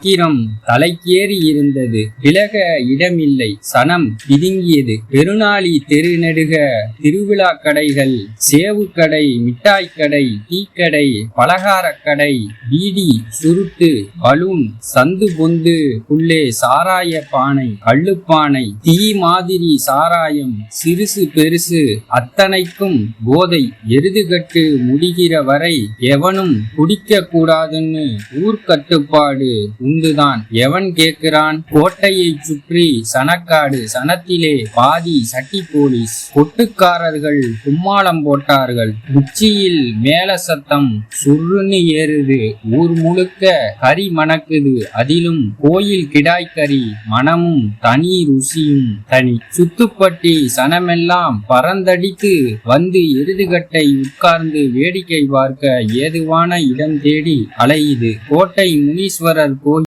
உக்கிரம் தலைக்கேறி இருந்தது. விலக இடமில்லை. சனம் பிதுங்கியது. பெருநாளி தெரு நெடுக திருவிழா கடைகள், சேவுக்கடை, மிட்டாய்க்கடை, டீக்கடை, பலகாரக்கடை, பீடி, சுருட்டு, பலூன், சந்து பொந்து புள்ளே சாராய பானை, கள்ளுப்பானை, தீ மாதிரி சாராயம், சிறுசு பெருசு அத்தனைக்கும் போதை. எருதுகட்டு முடிகிற வரை எவனும் குடிக்க கூடாதுன்னு ஊர்க்கட்டுப்பாடு உண்டுதான். எவன் கேட்கிறான்? கோட்டையை சுற்றி சனக்காடு. சனத்திலே பாதி சட்டி போலீஸ். கொட்டுக்காரர்கள் கும்மாளம் போட்டார்கள். உச்சியில் மேல சத்தம் சுருன்னு ஏறுது. ஊர் முழுக்க கறி மணக்குது. அதிலும் கோயில் கிடாய்கறி மனமும் தனி, ருசியும் தனி. சுத்துப்பட்டி சனமெல்லாம் பறந்தடித்து வந்து எருதுகட்டை உட்கார்ந்து வேடிக்கை பார்க்க ஏதுவான இடம் தேடி அலையுது. கோட்டை முனீஸ்வரர் கோயில்